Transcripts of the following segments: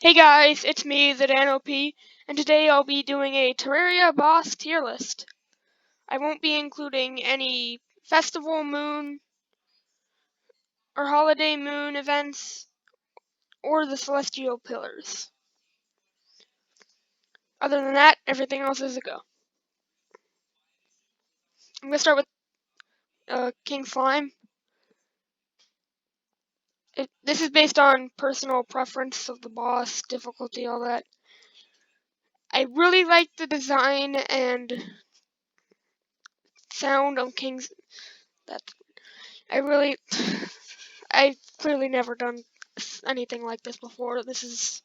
Hey guys, it's me, the DanOP, and today I'll be doing a Terraria boss tier list. I won't be including any festival moon or holiday moon events or the celestial pillars. Other than that, everything else is a go. I'm going to start with King Slime. This is based on personal preference of the boss, difficulty, all that. I really like the design and sound of King's. I've clearly never done anything like this before. This is.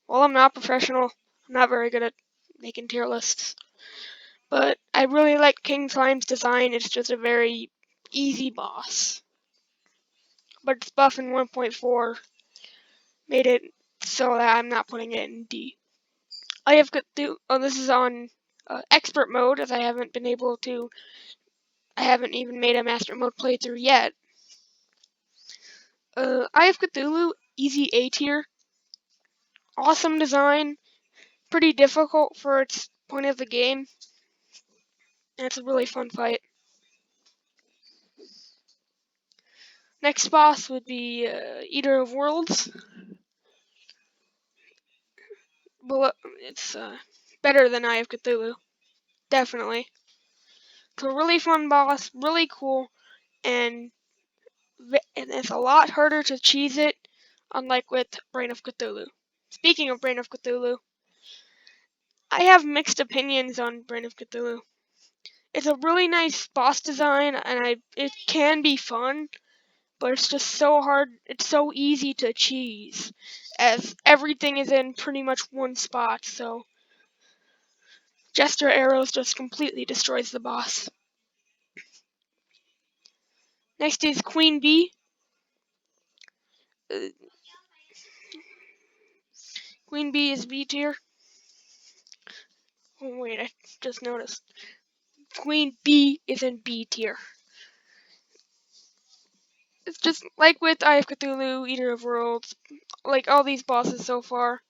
Well, I'm not professional. I'm not very good at making tier lists. But I really like King Slime's design. It's just a very easy boss. But its buff in 1.4 made it so that I'm not putting it in D. I have got to. Oh, this is on expert mode, as I haven't been able to. I haven't even made a master mode playthrough yet. I have Cthulhu, easy A tier. Awesome design, pretty difficult for its point of the game, and it's a really fun fight. Next boss would be Eater of Worlds. Well, it's better than Eye of Cthulhu, definitely. It's a really fun boss, really cool, and it's a lot harder to cheese it, unlike with Brain of Cthulhu. Speaking of Brain of Cthulhu, I have mixed opinions on Brain of Cthulhu. It's a really nice boss design, and it can be fun, but it's just so hard. It's so easy to cheese, as everything is in pretty much one spot. So Jester Arrows just completely destroys the boss. Next is Queen Bee. Queen Bee is B tier. Oh wait, I just noticed. Queen Bee is in B tier. It's just like with Eye of Cthulhu, Eater of Worlds, like all these bosses so far.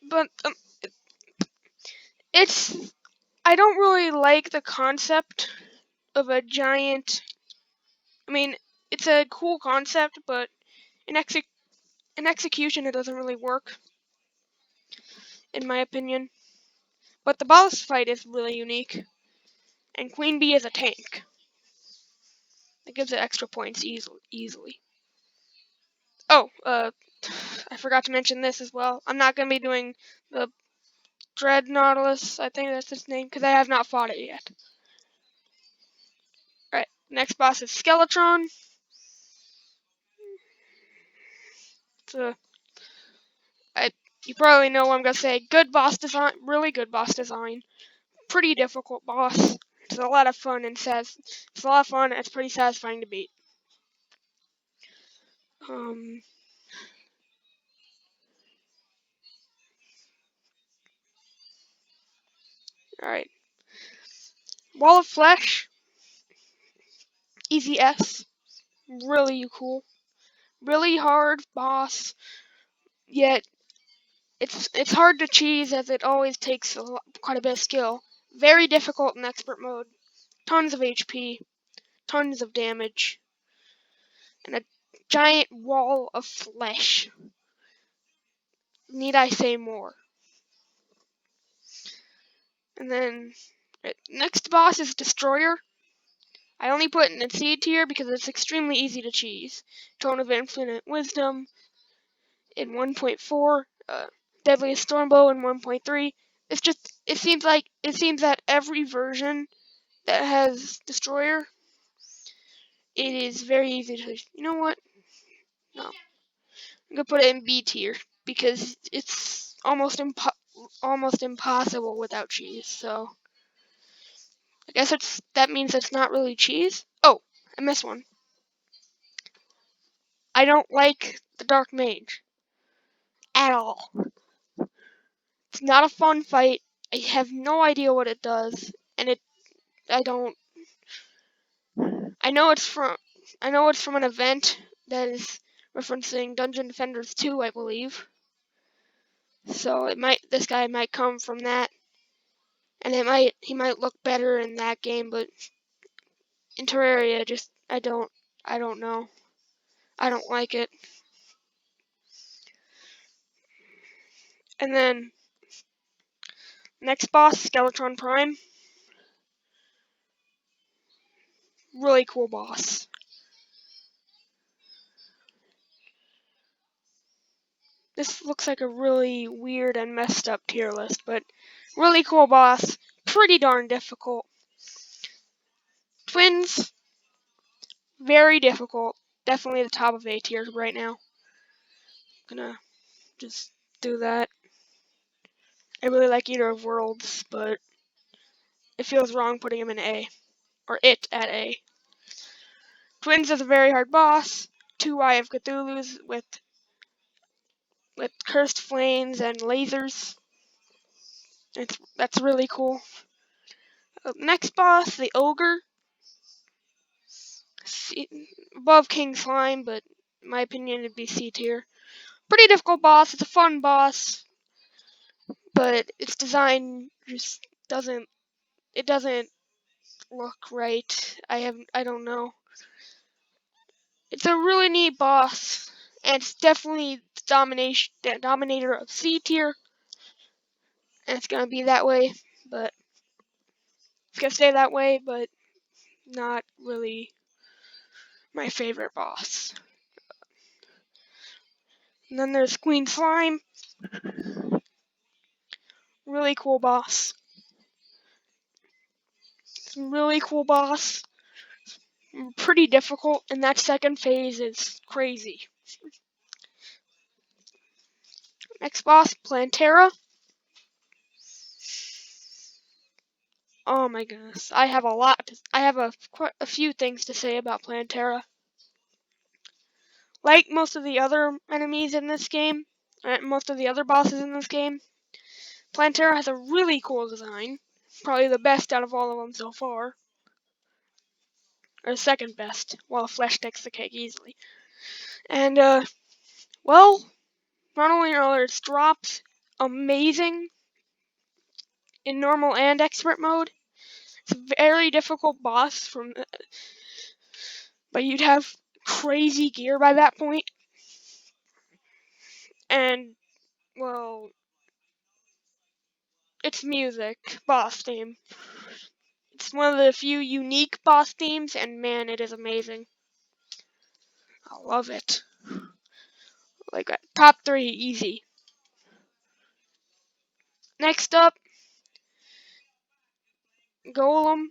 But it's. I don't really like the concept of a giant. I mean, it's a cool concept, but in execution, it doesn't really work, in my opinion. But the boss fight is really unique, and Queen Bee is a tank. It gives it extra points easily. Oh, I forgot to mention this as well. I'm not going to be doing the Dread Nautilus, I think that's its name, because I have not fought it yet. Alright, next boss is Skeletron. You probably know what I'm going to say. Good boss design, really good boss design. Pretty difficult boss. It's a lot of fun and it's a lot of fun. It's pretty satisfying to beat. Alright. Wall of Flesh. Easy S. Really cool. Really hard boss. Yet it's hard to cheese, as it always takes quite a bit of skill. Very difficult in expert mode. Tons of HP. Tons of damage. And a giant wall of flesh. Need I say more? And then next boss is Destroyer. I only put it in C tier because it's extremely easy to cheese. Tone of Infinite Wisdom in 1.4, Deadliest Stormbow in 1.3. It seems that every version that has Destroyer, it is very easy to. You know what? No, I'm gonna put it in B tier because it's almost impossible without cheese. So I guess that means it's not really cheese. Oh, I missed one. I don't like the Dark Mage at all. It's not a fun fight. I have no idea what it does, and I know it's from. I know it's from an event that is referencing Dungeon Defenders 2, I believe. So this guy might come from that, and he might look better in that game, but in Terraria, I don't know. I don't like it. And then next boss, Skeletron Prime. Really cool boss. This looks like a really weird and messed up tier list, but really cool boss. Pretty darn difficult. Twins, very difficult. Definitely the top of A tier right now. Gonna just do that. I really like Eater of Worlds, but it feels wrong putting him in A. Or it at A. Twins is a very hard boss. 2 Eye of Cthulhu's with cursed flames and lasers. That's really cool. Next boss, the Ogre. Above King Slime, but in my opinion it'd be C tier. Pretty difficult boss. It's a fun boss, but its design just doesn't look right. I don't know. It's a really neat boss, and it's definitely the dominator of C tier, and it's gonna be that way. But it's gonna stay that way, but not really my favorite boss. And then there's Queen Slime. Really cool boss. Really cool boss. Pretty difficult, and that second phase is crazy. Next boss, Plantera. Oh my goodness, I have quite a few things to say about Plantera. Like most of the other enemies in this game, most of the other bosses in this game, Plantera has a really cool design. Probably the best out of all of them so far. Or second best, while Flesh takes the cake easily. And, well, not only are its drops amazing in normal and expert mode, it's a very difficult boss but you'd have crazy gear by that point. And, well, it's music, boss theme. It's one of the few unique boss themes, and man, it is amazing. I love it. Like, top 3, easy. Next up, Golem.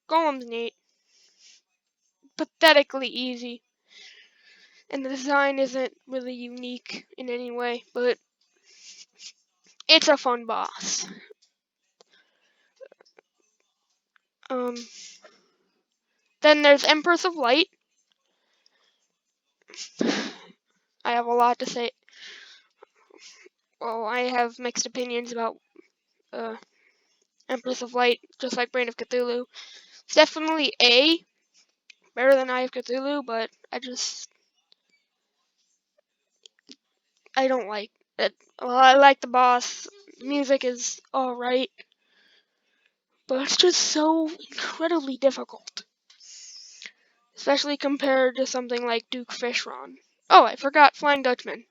Golem's neat. Pathetically easy. And the design isn't really unique in any way, but it's a fun boss. Then there's Empress of Light. I have a lot to say. Well, I have mixed opinions about Empress of Light, just like Brain of Cthulhu. It's definitely A, better than Eye of Cthulhu, but I don't like it. Well, I like the boss. The music is alright, but it's just so incredibly difficult. Especially compared to something like Nukefish Run. Oh, I forgot Flying Dutchman.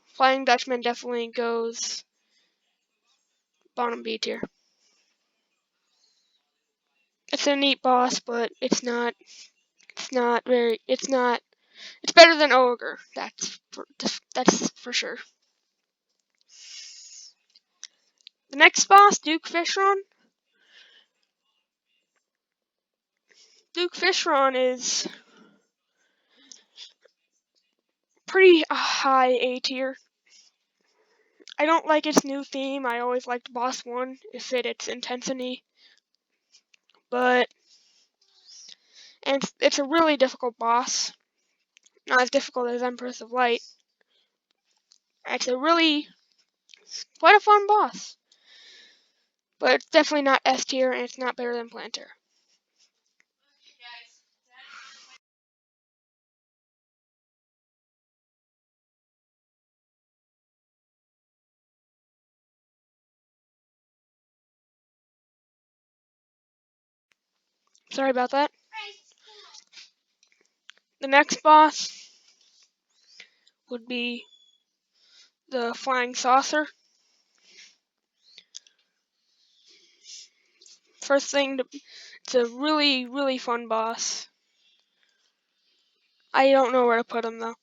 Flying Dutchman definitely goes bottom B tier. It's a neat boss, but it's better than Ogre. That's for sure. The next boss, Nukefish Run. Nukefish Run is pretty high A tier. I don't like its new theme. I always liked Boss 1. It fit its intensity. And it's a really difficult boss. Not as difficult as Empress of Light. It's quite a fun boss. but it's definitely not S tier, and it's not better than Planter. Sorry about that. The next boss would be the Flying Saucer. First thing, it's a really, really fun boss. I don't know where to put him, though.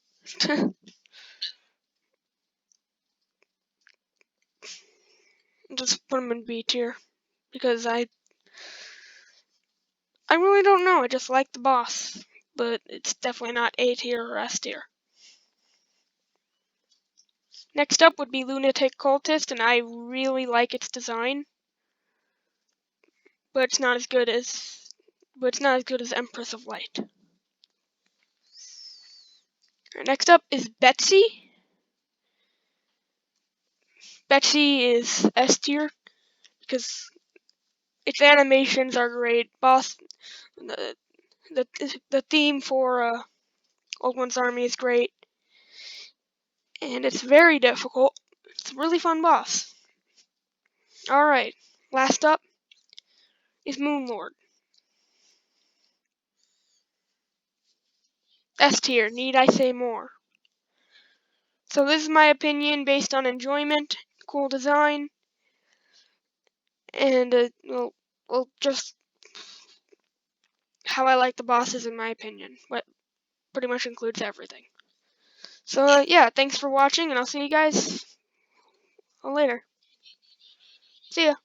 Just put him in B tier, because I really don't know, I just like the boss. But it's definitely not A tier or S tier. Next up would be Lunatic Cultist, and I really like its design. But it's not as good as Empress of Light. Next up is Betsy. Betsy is S tier because its animations are great. The theme for Old One's Army is great, and it's very difficult. It's a really fun boss. All right, last up is Moonlord. S tier. Need I say more? So this is my opinion based on enjoyment, cool design, and just how I like the bosses in my opinion. What pretty much includes everything. So yeah, thanks for watching, and I'll see you guys later. See ya.